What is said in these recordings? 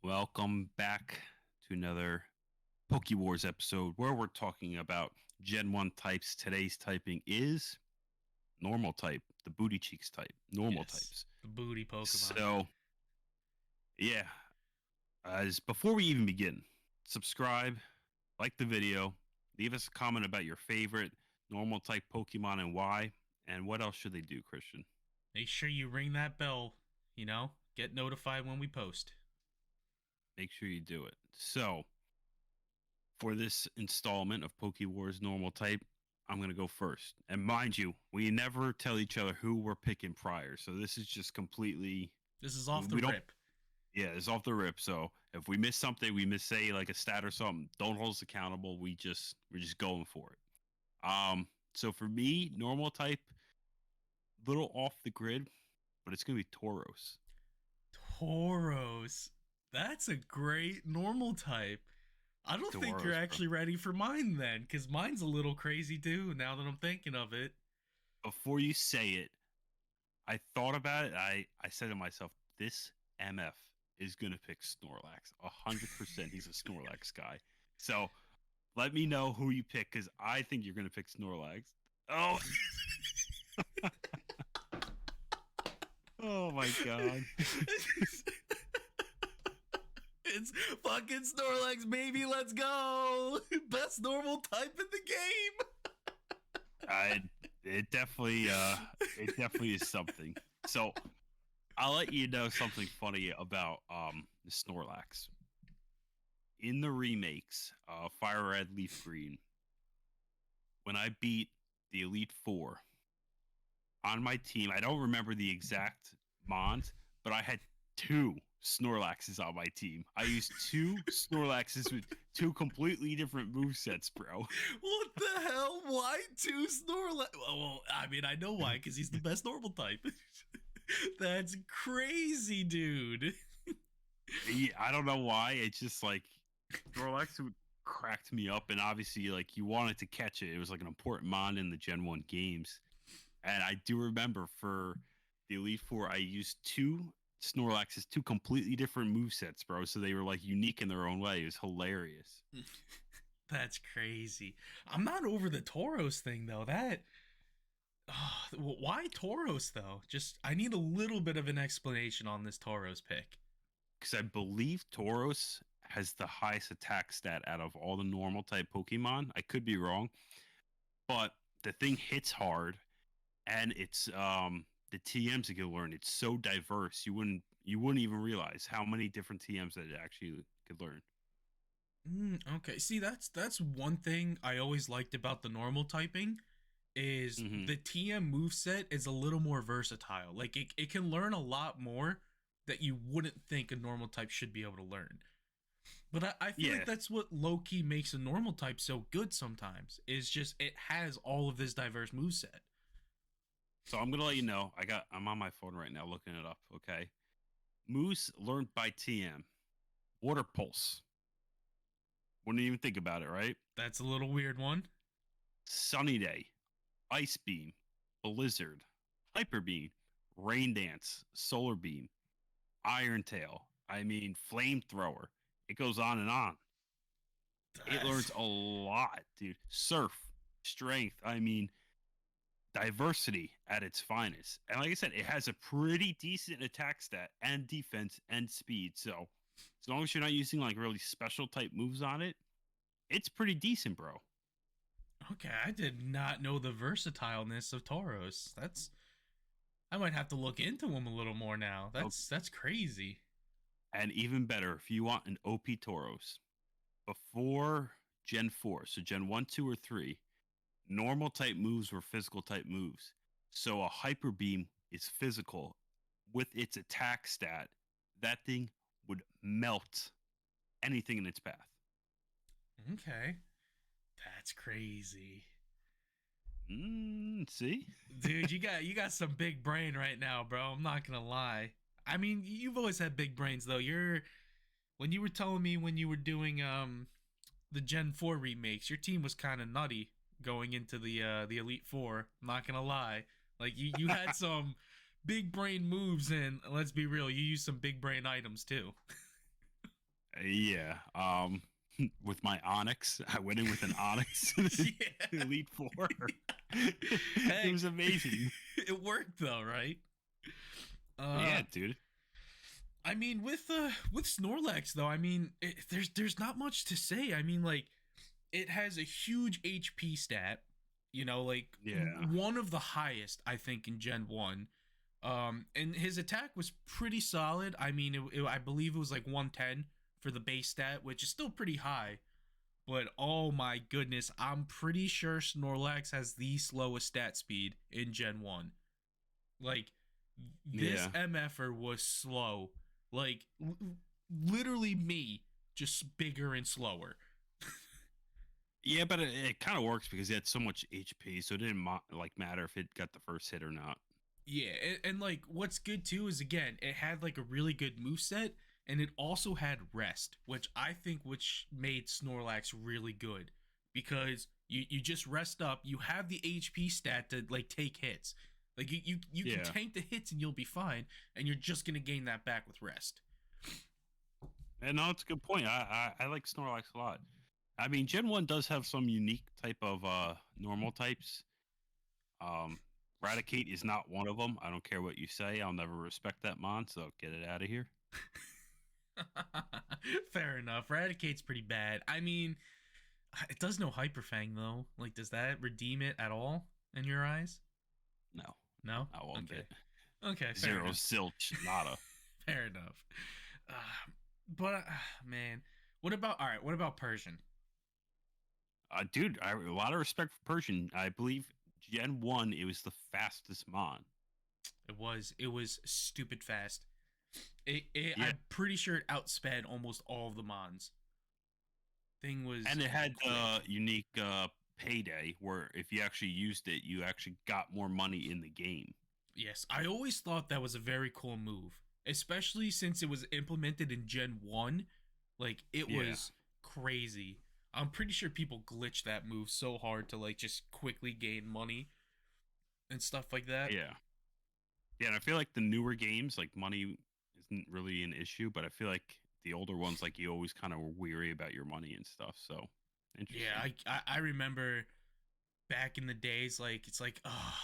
Welcome back to another PokéWars episode where we're talking about Gen 1 types. Today's typing is normal type, the booty cheeks type, normal Yes, types. the booty Pokemon. So, yeah, as before we even begin, subscribe, like the video, leave us a comment about your favorite normal type Pokemon and why, and what else should they do, Christian? Make sure you ring that bell, get notified when we post. Make sure you do it. So, for this installment of PokéWars normal type, I'm going to go first. And mind you, we never tell each other who we're picking prior. So this is just completely. This is off the We don't. rip. Yeah, it's off the rip. So if we miss something, we miss, say, like a stat or something, don't hold us accountable. We're just going for it. So for me, normal type, little off the grid, but it's going to be Tauros. Tauros. That's a great normal type. I don't think you're Tauros, bro. actually ready for mine then, because mine's a little crazy too, now that I'm thinking of it. Before you say it, I thought about it. I said to myself, this MF is gonna pick Snorlax. 100%. He's a Snorlax guy. So let me know who you pick because I think you're gonna pick Snorlax. Oh, oh my god. It's fucking Snorlax, baby. Let's go. Best normal type in the game. It definitely is something. So I'll let you know something funny about the Snorlax. In the remakes, Fire Red, Leaf Green, when I beat the Elite Four on my team, I don't remember the exact Mons, but I had two Snorlaxes on my team. I used two Snorlaxes with two completely different movesets, bro. What the hell? Why two Snorlax? Well, I mean, I know why, because he's the best normal type. That's crazy, dude. Yeah, I don't know why. It's just like Snorlax would cracked me up, and obviously, like you wanted to catch it. It was like an important mon in the Gen 1 games. And I do remember for the Elite Four, I used two Snorlaxes, two completely different movesets, bro. So they were like unique in their own way. It was hilarious. That's crazy. I'm not over the Tauros thing though. Why Tauros though? Just I need a little bit of an explanation on this Tauros pick. Because I believe Tauros has the highest attack stat out of all the normal type Pokemon. I could be wrong, but the thing hits hard, and it's the TMs that you learn. It's so diverse. You wouldn't even realize how many different TMs that it actually could learn. Okay, see that's one thing I always liked about the normal typing is Hmm. the TM moveset is a little more versatile. Like it can learn a lot more that you wouldn't think a normal type should be able to learn. But I feel like Yeah. that's what low key makes a normal type so good sometimes. Is just it has all of this diverse moveset. So I'm gonna let you know. I'm on my phone right now looking it up. Okay. Moose learned by TM. Water Pulse. Wouldn't even think about it, right? That's a little weird one. Sunny Day, Ice Beam, Blizzard, Hyper Beam, Rain Dance, Solar Beam, Iron Tail. I mean, Flamethrower. It goes on and on. It learns That's a lot, dude. Surf, Strength. I mean, diversity at its finest. And like I said, it has a pretty decent attack stat and defense and speed. So as long as you're not using like really special type moves on it, it's pretty decent, bro. okay. I did not know the versatileness of Tauros. That's I might have to look into him a little more now. Oh, That's crazy. and even better, if you want an OP Tauros before Gen 4, so Gen 1, 2, or 3, normal type moves were physical type moves. So a Hyper Beam is physical. With its attack stat, that thing would melt anything in its path. Okay. That's crazy. See? Dude, you got some big brain right now, bro. I'm not gonna lie. I mean, you've always had big brains though. You're when you were telling me when you were doing the Gen 4 remakes, your team was kind of nutty going into the Elite 4. I'm not gonna lie. Like you had some big brain moves and let's be real, you used some big brain items too. Yeah. With my Onyx, I went in with an Onyx Yeah. Elite Four. It Hey, was amazing. it worked though, right? Uh, Yeah, dude. I mean, with Snorlax though, I mean, there's not much to say. I mean, like, it has a huge HP stat. You know, like Yeah. one of the highest, I think, in Gen One. And his attack was pretty solid. I mean, I believe it was like 110 for the base stat, which is still pretty high. But oh my goodness, I'm pretty sure Snorlax has the slowest stat speed in Gen 1. Like, this Yeah. MFer was slow. Like, literally me, just bigger and slower. Yeah, but it kind of works because he had so much HP, so it didn't like matter if it got the first hit or not. Yeah, and like what's good too is again, it had like a really good move set, and it also had rest, which I think which made Snorlax really good because you just rest up, you have the HP stat to like take hits. Like you can Yeah. tank the hits and you'll be fine, and you're just gonna gain that back with rest. And no, it's a good point. I like Snorlax a lot. I mean, Gen 1 does have some unique type of normal types. Um, Raticate is not one of them. I don't care what you say. I'll never respect that mon, so get it out of here. Fair enough. Raticate's pretty bad. I mean, it does no Hyper Fang though. Like, does that redeem it at all in your eyes? No, No. not one Okay. bit. Okay. Fair Zero enough. zilch, nada. Fair enough. But man, what about all right? What about Persian? Dude, a lot of respect for Persian. I believe Gen 1, it was the fastest mon. It was stupid fast. Yeah, I'm pretty sure it outsped almost all of the mons. Thing was and it had quick. unique payday where if you actually used it, you actually got more money in the game. Yes, I always thought that was a very cool move, especially since it was implemented in Gen 1. Like, it Yeah, was crazy. I'm pretty sure people glitched that move so hard to, like, just quickly gain money and stuff like that. yeah, yeah. And I feel like the newer games, like money isn't really an issue, but I feel like the older ones, like you always kind of were weary about your money and stuff. So Yeah, interesting. I remember back in the days, like, it's like, oh,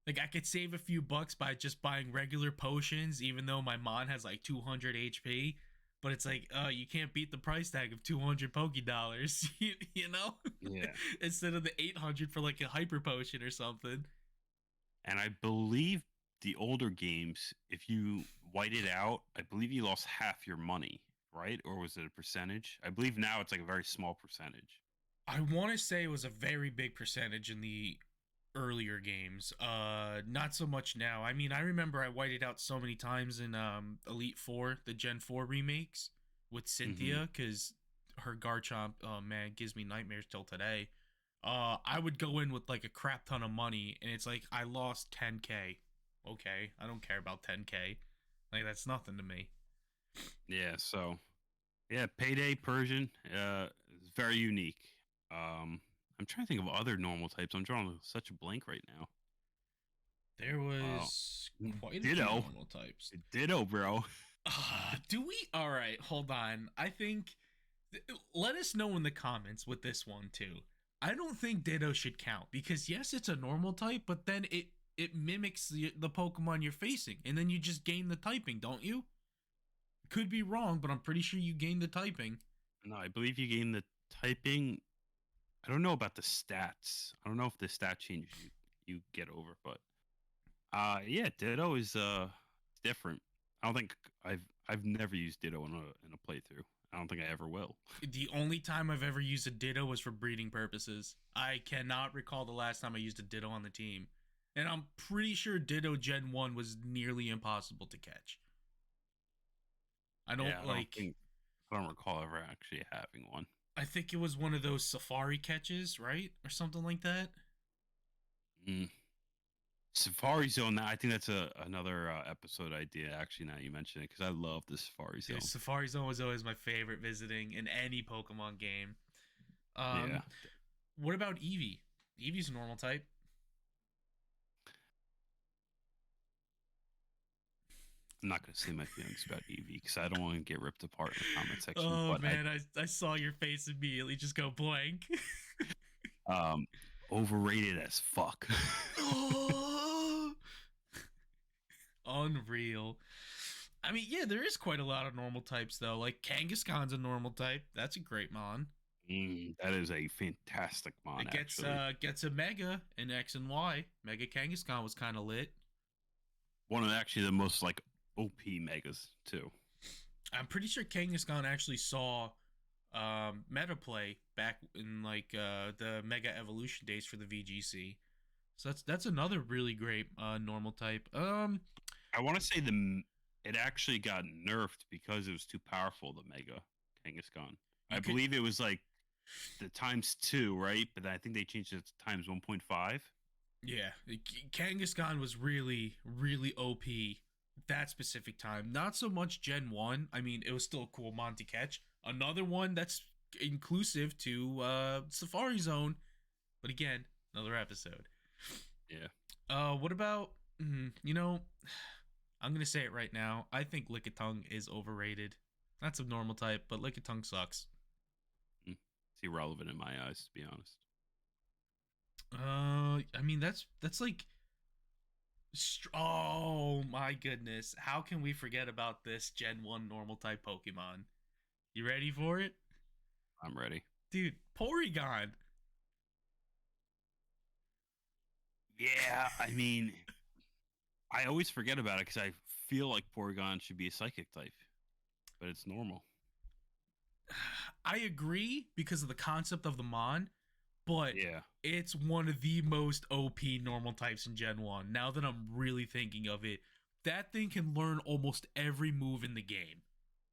like I could save a few bucks by just buying regular potions, even though my mon has like 200 HP. But it's like, you can't beat the price tag of 200 Poké dollars, you know, Yeah. instead of the 800 for like a hyper potion or something. And I believe the older games, if you white it out, I believe you lost half your money, right? Or was it a percentage? I believe now it's like a very small percentage. I want to say it was a very big percentage in the earlier games. Not so much now. I mean, I remember I whited out so many times in Elite 4, the Gen 4 remakes with Hmm. Cynthia cuz her Garchomp, oh man, gives me nightmares till today. I would go in with like a crap ton of money and it's like I lost 10k. Okay, I don't care about 10k. Like that's nothing to me. Yeah, so yeah, Payday Persian is very unique. I'm trying to think of other normal types. I'm drawing such a blank right now. There Uh, was quite a few Ditto, normal types. Ditto, bro. Do we? All right, hold on. I think. Let us know in the comments with this one too. I don't think Ditto should count because yes, it's a normal type, but then it mimics the Pokemon you're facing, and then you just gain the typing, don't you? Could be wrong, but I'm pretty sure you gain the typing. No, I believe you gain the typing. I don't know about the stats. I don't know if the stat changes you get over, but yeah, Ditto is different. I don't think I've never used Ditto in a playthrough. I don't think I ever will. The only time I've ever used a Ditto was for breeding purposes. I cannot recall the last time I used a Ditto on the team. And I'm pretty sure Ditto Gen 1 was nearly impossible to catch. I Yeah, don't like I don't recall ever actually having one. I think it was one of those safari catches, right? Or something like that. Mm. Safari Zone. I think that's another episode idea. Actually, now you mention it, because I love the Safari Dude, Zone. Safari Zone was always my favorite visiting in any Pokemon game. Yeah, Um, what about Eevee? Eevee's a normal type. I'm not going to say my feelings about Eevee because I don't want to get ripped apart in the comment section. Oh But man, I saw your face immediately just go blank. um, overrated as fuck. Oh, unreal. I mean, yeah, there is quite a lot of normal types though. Like Kangaskhan's a normal type. That's a great mon. That is a fantastic mon, It actually. gets a mega in X and Y. Mega Kangaskhan was kind of lit. One of actually the most like OP megas too. I'm pretty sure Kangaskhan actually saw meta play back in like the Mega Evolution days for the VGC. So that's another really great normal type. I want to say it actually got nerfed because it was too powerful. The Mega Kangaskhan. you I could believe it was like the times 2, right? But I think they changed it to times 1.5. Yeah, Kangaskhan was really, really OP that specific time. Not so much Gen 1. I mean, it was still a cool Monty catch. Another one that's inclusive to Safari Zone. But again, another episode. Yeah. What about, you know, I'm going to say it right now. I think Lickitung is overrated. That's a normal type, but Lickitung sucks. It's irrelevant in my eyes, to be honest. I mean, that's like oh my goodness. How can we forget about this Gen 1 normal type Pokemon? You ready for it? I'm ready. Dude, Porygon. Yeah, I mean, I always forget about it because I feel like Porygon should be a psychic type, but it's normal. I agree because of the concept of the Mon, but Yeah. it's one of the most OP normal types in Gen 1. Now that I'm really thinking of it, that thing can learn almost every move in the game.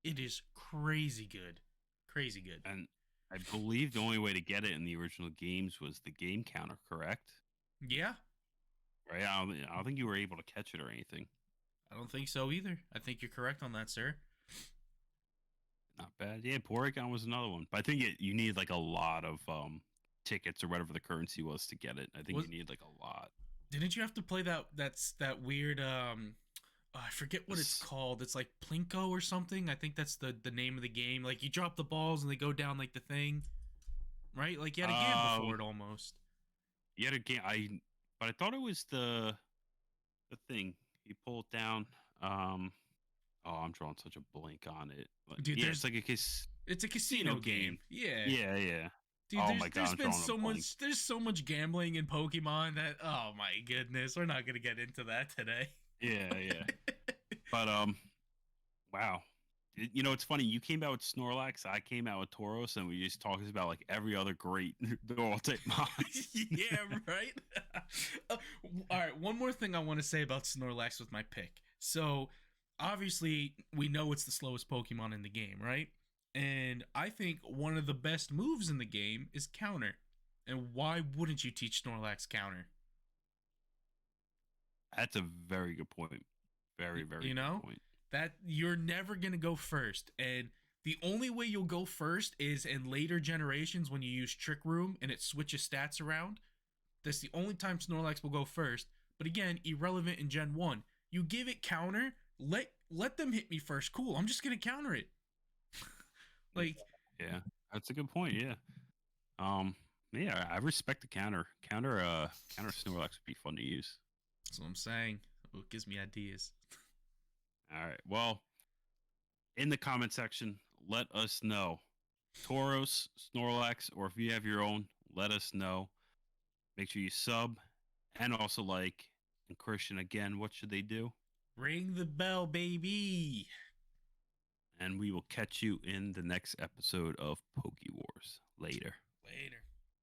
It is crazy good. Crazy good. And I believe the only way to get it in the original games was the game counter, correct? Yeah, Right? I don't think you were able to catch it or anything. I don't think so either. I think you're correct on that, sir. Not bad. Yeah, Porygon was another one. But I think you need like a lot of tickets or whatever the currency was to get it. I think Was you need like a lot. didn't you have to play that weird I forget what it's called. It's like Plinko or something. I think that's the name of the game. Like you drop the balls and they go down like the thing, right? Like you had a game before it almost. You had a game. But I thought it was the thing. You pull it down. Oh, I'm drawing such a blank on it. Dude, Yeah, it's like a it's a casino game. Yeah. Yeah, yeah. Dude, Oh my god, there's I'm been drawing so a blank. much there's so much gambling in Pokemon that oh my goodness, we're not gonna get into that today. Yeah, yeah. But wow. You know, it's funny. You came out with Snorlax. I came out with Tauros, and we just talked about like every other great normal type mons. Yeah, right. All right, one more thing I want to say about Snorlax with my pick. So, obviously, we know it's the slowest Pokemon in the game, right? And I think one of the best moves in the game is Counter. And why wouldn't you teach Snorlax Counter? That's a very good point. Very, very good point. That you're never going to go first. And the only way you'll go first is in later generations when you use Trick Room and it switches stats around. That's the only time Snorlax will go first. But again, irrelevant in Gen 1. You give it counter, let them hit me first. Cool, I'm just going to counter it. Like, yeah, that's a good point. Yeah. Yeah, I respect the counter. Counter Snorlax would be fun to use. That's what I'm saying. Oh, it gives me ideas. All right. Well, in the comment section, let us know. Tauros, Snorlax, or if you have your own, let us know. Make sure you sub and also like. And Christian, again, what should they do? Ring the bell, baby. And we will catch you in the next episode of PokéWars. Later.